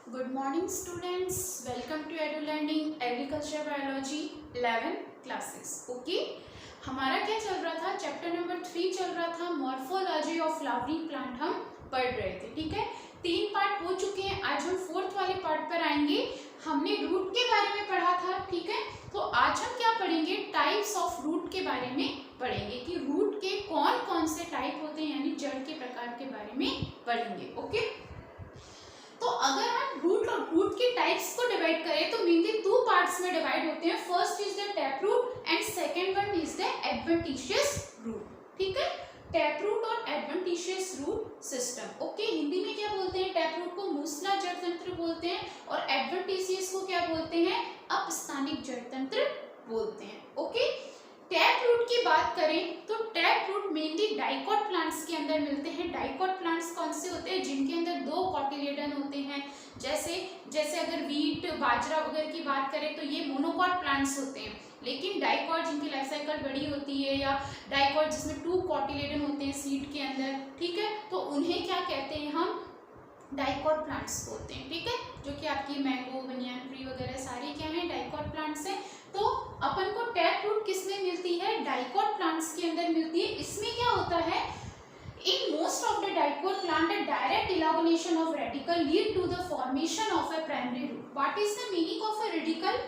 Good morning students, welcome to Edu Learning Agriculture Biology 11 classes. Okay, हमारा क्या चल रहा था? चैप्टर नंबर 3 चल रहा था, मॉर्फोलॉजी ऑफ फ्लावरिंग प्लांट हम पढ़ रहे थे. ठीक है, 3 पार्ट हो चुके हैं. आज हम 4th वाले पार्ट पर आएंगे. हमने रूट के बारे में पढ़ा था. ठीक है, तो आज हम क्या पढ़ेंगे? टाइप्स ऑफ रूट के बारे में पढ़ेंगे कि रूट के कौन कौन से टाइप होते हैं, यानी जड़ के प्रकार के बारे में पढ़ेंगे. ओके, तो अगर हम रूट और रूट के टाइप्स को डिवाइड करें तो मेनली 2 पार्ट्स में डिवाइड होते हैं. First is the tap root and second one is the adventitious root. ठीक है, टैप रूट और adventitious root system. Okay, Hindi में क्या बोलते हैं? टैप रूट को मूसला जड़ तंत्र बोलते हैं और एडवेंटिशियस को क्या बोलते हैं? अपस्थानिक जड़ तंत्र बोलते हैं. ओके, टैप रूट की बात करें तो tap root mainly dicot plants के अंदर मिलते हैं. डाइकॉट प्लांट्स कौन से होते हैं? जिनके अंदर 2 कॉटिलेडन होते हैं. जैसे अगर वीट, बाजरा वगैरह की बात करें तो ये मोनोकॉट प्लांट्स होते हैं. लेकिन डाइकॉट जिनकी लाइफ साइकिल बड़ी होती है, या डाइकॉट जिसमें 2 कॉटिलेडन होते हैं सीड के अंदर, ठीक है, तो उन्हें क्या कहते हैं? हम डाइकॉट प्लांट्स बोलते हैं. ठीक है, जो कि आपकी मैंगो, बनियान ट्री वगैरह सारी क्या है? डाइकॉट प्लांट्स हैं. तो अपन को टैप रूट किसमें मिलती है? डाइकॉट प्लांट्स के अंदर मिलती है. इसमें क्या होता है? In most of the dicot plant, a direct elaboration of radicle lead to the formation of a primary root. What is the meaning of a radicle?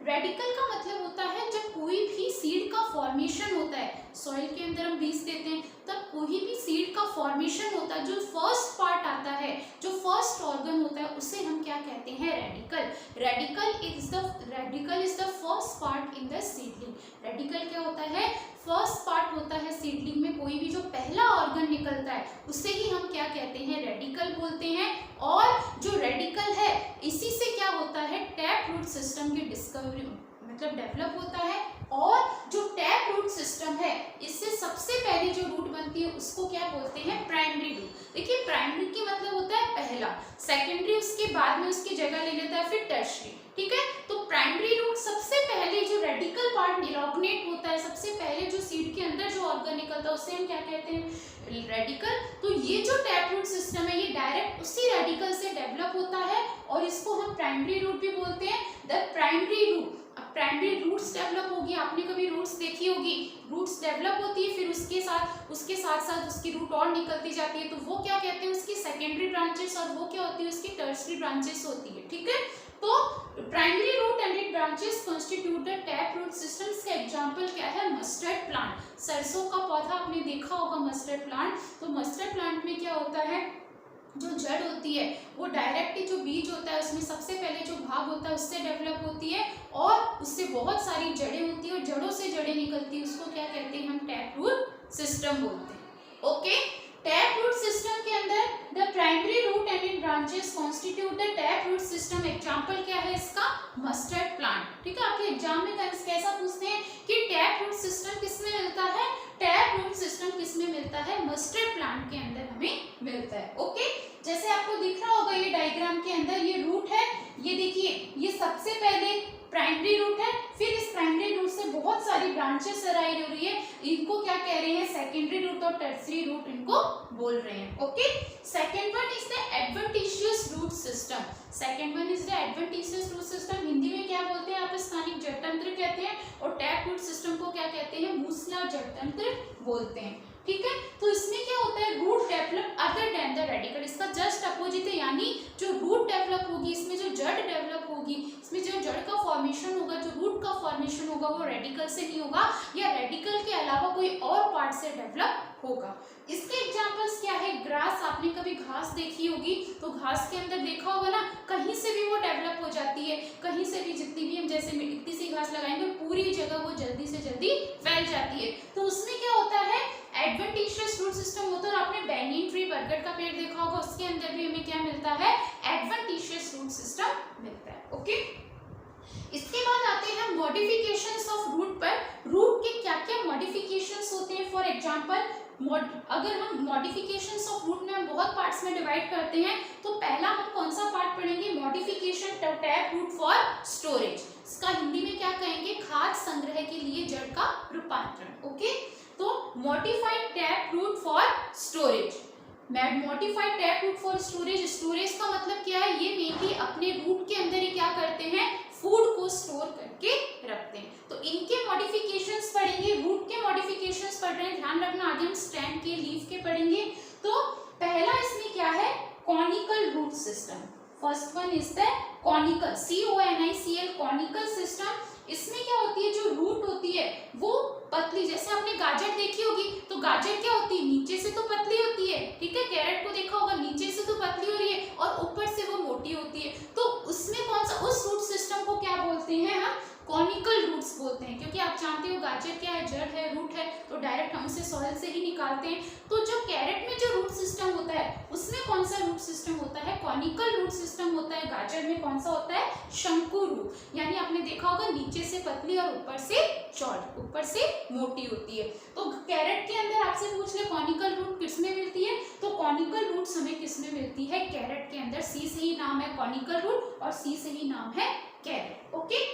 Radical का मतलब होता है जब कोई भी सीड का फॉर्मेशन होता है, सॉइल के अंदर हम बीज देते हैं, तब कोई भी सीड का फॉर्मेशन होता है, जो फर्स्ट पार्ट आता है, जो फर्स्ट ऑर्गन होता है, उसे हम क्या कहते हैं? Radical. Radical is the first part in the seedling. Radical क्या होता है? फर्स्ट पार्ट होता है सीडलिंग में. कोई भी जो पहला ऑर्गन निकलता है उसे ही हम क्या कहते हैं? रेडिकल बोलते हैं. और जो रेडिकल है इसी से क्या होता है? टैप रूट सिस्टम की डिस्कवरी, मतलब डेवलप होता है. और जो टैप रूट सिस्टम है इससे सबसे पहली जो रूट बनती है उसको क्या बोलते हैं? Primary root. देखिए, प्राइमरी की मतलब होता है पहला, सेकेंडरी उसके बाद में उसकी जगह ले लेता है, फिर टर्शरी. ठीक है, तो प्राइमरी रूट सबसे पहले जो रेडिकल पार्ट इलॉग्नेट होता है, सबसे पहले जो सीड के अंदर जो ऑर्गन निकलता है उसे हम क्या कहते हैं? रेडिकल. तो ये जो टैप रूट सिस्टम है ये डायरेक्ट उसी रेडिकल से डेवलप होता है और इसको हम प्राइमरी रूट भी बोलते हैं. The primary root, primary roots develop होगी. आपने कभी रूट्स देखी होगी, रूट्स डेवलप होती है, फिर उसके साथ साथ उसकी रूट और निकलती जाती है, तो वो क्या कहते हैं? उसकी सेकेंडरी ब्रांचेस. और वो क्या होती है? उसकी टर्सरी ब्रांचेस होती है. ठीक है, तो primary root and it branches constitute the tap root systems. का एग्जांपल क्या है? Mustard plant. सरसों का पौधा आपने देखा होगा, मस्टर्ड प्लांट. तो मस्टर्ड प्लांट में क्या होता है? जो जड़ होती है वो डायरेक्टली जो बीज होता है उसमें सबसे पहले जो भाग होता है उससे डेवलप होती है और उससे बहुत सारी जड़ें होती है और जड़ों से जड़ें निकलती है. उसको क्या कहते हैं? हम टैप रूट सिस्टम बोलते हैं. ओके, टैप रूट सिस्टम के अंदर the primary root and it branches constitute the tap root system. Example क्या है इसका? Mustard plant. ठीक है, आपके एग्जाम में कैसा पूछते हैं कि टैप रूट सिस्टम किसमें मिलता है? टैप रूट सिस्टम किसमें मिलता है? मस्टर्ड प्लांट के अंदर हमें मिलता है. ओके, जैसे आपको दिख रहा होगा ये डायग्राम के अंदर, ये रूट है, ये देखिए, ये सबसे पहले प्राइमरी रूट है, फिर इस प्राइमरी रूट से बहुत सारी ब्रांचेस अराइव हो रही है. इनको क्या कह रहे हैं? सेकेंडरी रूट और टर्सरी रूट इनको बोल रहे हैं. Okay, second one is the adventitious root system. Second one is the adventitious root system. Hindi में क्या बोलते हैं? अपस्थानिक जड़ तंत्र कहते हैं. और टैप रूट सिस्टम को क्या कहते हैं? मूसला जड़ तंत्र बोलते हैं. ठीक है, तो इसमें क्या होता है? Root develop other than the radical. इसका जस्ट अपोजिट है, यानी जो रूट डेवलप होगी, इसमें जो जड़ डेवलप होगी, इसमें जो जड़ का फॉर्मेशन होगा, जो रूट का फॉर्मेशन होगा, वो रेडिकल से नहीं होगा, या रेडिकल के अलावा कोई और पार्ट से डेवलप होगा. इसके एग्जांपल्स क्या है? ग्रास. आपने कभी घास देखी होगी, तो घास के अंदर देखा होगा ना, कहीं से भी वो डेवलप हो जाती है, कहीं से भी, जितनी भी हम जैसे इतनी सी घास लगाएंगे पूरी जगह वो जल्दी से जल्दी फैल जाती है. तो उसमें क्या होता है? एडवेंटिशियस रूट सिस्टम होता है. और आपने बैनियन ट्री, बरगद का पेड़ देखा होगा, उसके अंदर भी हमें क्या मिलता है? एडवेंटिशियस रूट सिस्टम मिलता है. ओके, इसके बाद आते हैं मॉडिफिकेशंस ऑफ रूट पर. रूट के क्या क्या मॉडिफिकेशंस होते हैं? फॉर एग्जांपल, अगर हम मॉडिफिकेशंस ऑफ रूट में हम बहुत पार्ट्स में डिवाइड करते हैं, तो पहला हम कौन सा पार्ट पढ़ेंगे? Modification tap root for storage. इसका हिंदी में क्या कहेंगे? खाद संग्रह के लिए जड़ का रूपांतरण. ओके, तो modified tap root for storage. Modified tap root for storage, storage का मतलब क्या है, ये मेनली अपने रूट के अंदर ही क्या करते हैं, फूड को स्टोर करके रखते हैं। तो इनके मॉडिफिकेशंस पढ़ेंगे, रूट के मॉडिफिकेशंस पढ़ रहे हैं, ध्यान रखना आगे हम स्टेम के, लीफ के पढ़ेंगे। तो पहला इसमें क्या है, conical root system. First one is the conical, CONICL, conical system. इसमें क्या होती है, जो रूट होती है वो पतली, जैसे आपने गाजर देखी होगी, तो गाजर क्या होती है, नीचे से तो पतली होती है, ठीक है। कैरेट को देखा होगा, नीचे से तो पतली हो रही है और ऊपर से वो मोटी होती है। तो उसमें कौन सा, उस रूट सिस्टम को क्या बोलते हैं हम, कॉनिकल रूट्स बोलते हैं। क्योंकि आप जानते हो गाजर क्या है, जड़ है, रूट है, तो डायरेक्ट हम उसे सॉइल से ही निकालते हैं। तो जो कैरेट में जो रूट सिस्टम होता है उसमें कौन सा रूट सिस्टम होता है, कॉनिकल रूट सिस्टम होता है। गाजर में कौन सा होता है, शंकु रूट, यानी आपने देखा होगा नीचे से पतली और ऊपर से चौड़ी, ऊपर से मोटी होती है। तो कैरेट के अंदर आपसे पूछ ले कॉनिकल रूट किसमें मिलती है, तो कॉनिकल रूट्स हमें किसमें मिलती है, कैरेट के अंदर। सी से ही नाम है कॉनिकल रूट और सी से ही नाम है कैरेट, ओके।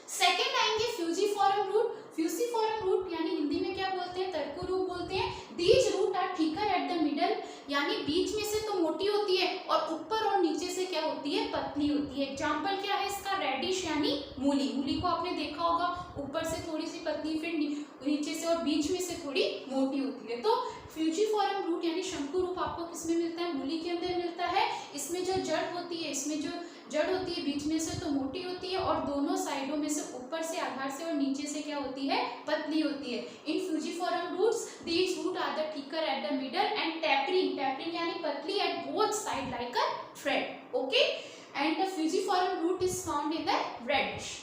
सेकेंड आएंगे फ्यूजिफॉरम रूट। फ्यूजिफॉरम रूट यानी हिंदी में क्या बोलते हैं, तर्कु रूट बोलते हैं। These root are thicker at the middle, यानी बीच में से तो मोटी होती है और ऊपर और नीचे से क्या होती है, पतली होती है। एग्जाम्पल क्या है इसका, रेडिश यानी मूली। मूली को आपने देखा होगा, ऊपर से थोड़ी सी पतली, फिर नीचे से और बीच में से थोड़ी मोटी होती है। तो फ्यूजिफॉरम रूट यानी शंकु रूप आपको किसमें मिलता है, मूली के अंदर मिलता है। इसमें जो जड़ होती है, इसमें जो जड़ होती है बीच में से तो मोटी होती है और दोनों साइडों में से, ऊपर से, आधार से और नीचे से क्या होती है, पतली होती है। In fusiform roots these root are the thicker at the middle and tapering, tapering यानी पतली at both side like a thread, okay. And the fusiform root is found in the radish.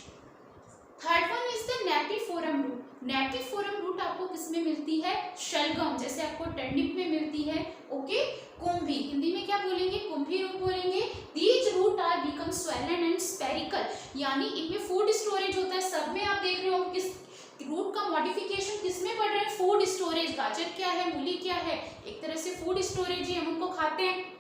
Third one is the napiform root. Napiform root आपको किसमें मिलती है, शलगम, जैसे आपको turnip में मिलती है, ओके। कुंभी, हिंदी में क्या बोलेंगे, कुंभी रूट बोलेंगे। These root are become swollen and spherical, यानी इनमें फूड स्टोरेज होता है। सब में आप देख रहे हो किस रूट का मॉडिफिकेशन किसमें पड़ रहे हैं, फूड स्टोरेज। गाजर क्या है, मूली क्या है, एक तरह से फूड स्टोरेज ही, हम उनको खाते हैं।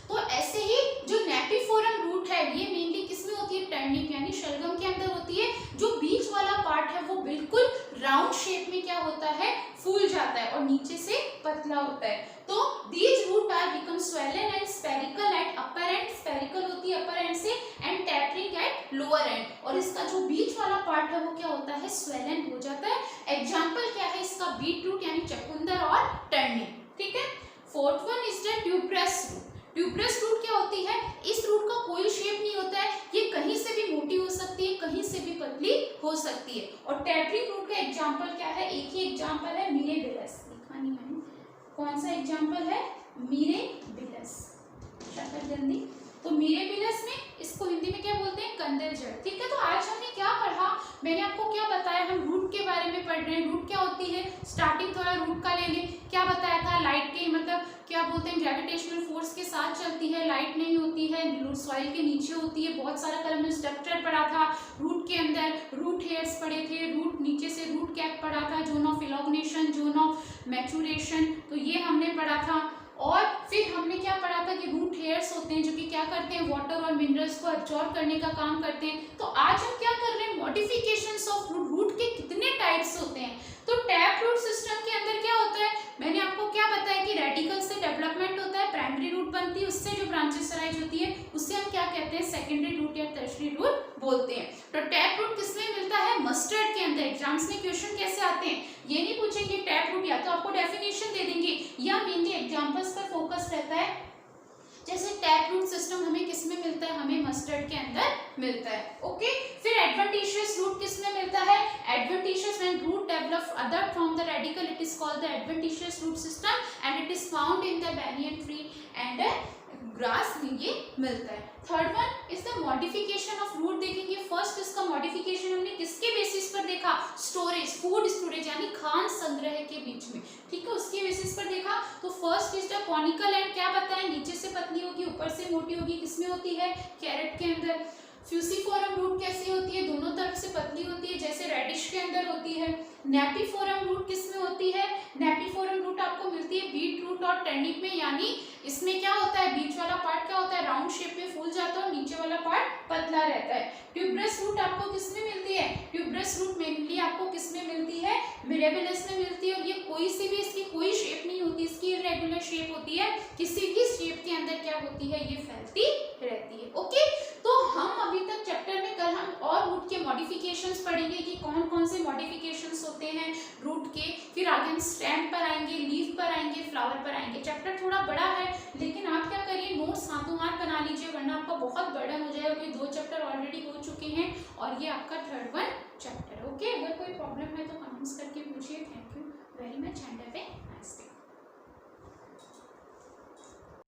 तो ऐसे ही जो नेपिफोरम रूट है ये मेनली किसमें होती है, टर्निप यानी शलगम के अंदर होती है। जो बीच वाला पार्ट है वो बिल्कुल राउंड शेप में क्या होता है, फूल जाता है और नीचे से पतला होता है। तो these root are become swollen and spherical at upper end, spherical होती है अपर एंड से, and tapering at lower end, और इसका जो बीच वाला पार्ट है वो क्या होता है, स्वेलन हो जाता है। एग्जाम्पल क्या है इसका, बीट रूट यानी चकुंदर और टर्निप, ठीक है। Fourth one is the tuberous root. Tuberous root क्या होती है, इस रूट का कोई शेप नहीं होता है, ये कहीं से भी मोटी हो सकती है, कहीं से भी पतली हो सकती है। और टैपरिंग रूट का एग्जाम्पल क्या है, एक ही एग्जाम्पल है, मिरेबिलस। लिखा नहीं मैंने, कौन सा एग्जाम्पल है, मिरेबिलस, शकरकंदी। तो मिरेबिलस में इसको हिंदी में क्या बोलते हैं, कंदर जड़, ठीक है। तो आज हमने क्या पढ़ा, मैंने आपको क्या बताया, हम रूट के बारे में पढ़ रहे हैं। रूट क्या होती है, स्टार्टिंग थोड़ा रूट का ले लें। क्या बताया था, लाइट के मतलब क्या बोलते हैं, ग्रेविटेशनल फोर्स के साथ चलती है, लाइट नहीं होती है, सॉइल के नीचे होती है। बहुत सारा कल हमने स्ट्रक्चर पढ़ा था रूट के अंदर, रूट हेयर्स पढ़े थे, रूट नीचे से रूट कैप पढ़ा था, zone of elongation, zone of maturation, तो ये हमने पढ़ा था। और फिर हमने क्या पढ़ा था कि रूट हेयर्स होते हैं जो कि क्या करते हैं, वाटर और मिनरल्स को एब्जॉर्ब करने का काम करते हैं। तो आज हम क्या कर रहे हैं, मॉडिफिकेशंस ऑफ रूट। रूट के कितने टाइप्स होते हैं, तो टैप रूट सिस्टम के अंदर क्या होता है, मैंने आपको क्या बताया कि रेडिकल से डेवलपमेंट होता है, प्राइमरी रूट बनती है, उससे जो ब्रांचेस अराइज होती है उससे हम क्या कहते हैं, सेकेंडरी रूट या टर्शियरी रूट बोलते हैं। तो टैप रूट किसमें मिलता है, मस्टर्ड के अंदर। एग्जाम्स में क्वेश्चन कैसे आते हैं, ये नहीं पूछेंगे टैप रूट, या तो आपको डेफिनेशन दे देंगे या मेनली एग्जाम्पल्स पर फोकस रहता है। जैसे टैप रूट सिस्टम हमें किसमें मिलता है, हमें मस्टर्ड के अंदर मिलता है, ओके। फिर एडवेंटिशियस रूट किसमें मिलता है, adventitious when root develop other from the radical, it is called the adventitious root system and it is found in the banyan tree and grass में ये मिलता है। Third one is the modification of root. देखेंगे first इसका modification हमने किसके basis पर देखा, स्टोरेज, फूड स्टोरेज यानी खान संग्रह के बीच में, ठीक है, उसके बेसिस पर देखा। तो first is the conical and, क्या बताएं, नीचे से पतली होगी, ऊपर से मोटी होगी, किसमें होती है, कैरेट के अंदर। फ्यूसिफोरम रूट कैसी होती है, दोनों तरफ से पतली होती है, जैसे रेडिश के अंदर होती है। नेपिफोरम रूट किस में होती है? नेपिफोरम रूट आपको मिलती है बीट रूट और टर्निप में, यानी इसमें क्या होता है, बीच वाला पार्ट क्या होता है, राउंड शेप में फूल जाता है और नीचे वाला पार्ट पतला रहता है। ट्यूबरस रूट आपको किस में मिलती है? ट्यूबरस रूट मेनली आपको किस में मिलती है? मिरेबुलस में मिलती है। और ये कोई सी भी इसकी कोई शेप नहीं होती, इसकी इरेगुलर शेप होती है, किसी भी शेप के अंदर क्या होती है, ये फैलती रहती है। ओके, तो हम अभी तक चैप्टर में कल हम और रूट के मॉडिफिकेशंस पढ़ेंगे कि कौन कौन से मॉडिफिकेशंस होते हैं रूट के, फिर आगे हम स्टेम पर आएंगे, लीफ पर आएंगे, फ्लावर पर आएंगे। चैप्टर थोड़ा बड़ा है, लेकिन आप क्या करिए, नोट्स हाथों हाथ बना लीजिए, वरना आपका बहुत बर्डन हो जाएगा, क्योंकि 2 चैप्टर ऑलरेडी हो चुके हैं और ये आपका 3rd चैप्टर। ओके, अगर कोई प्रॉब्लम है तो कमेंट्स करके पूछिए। Thank you very much and have a nice day.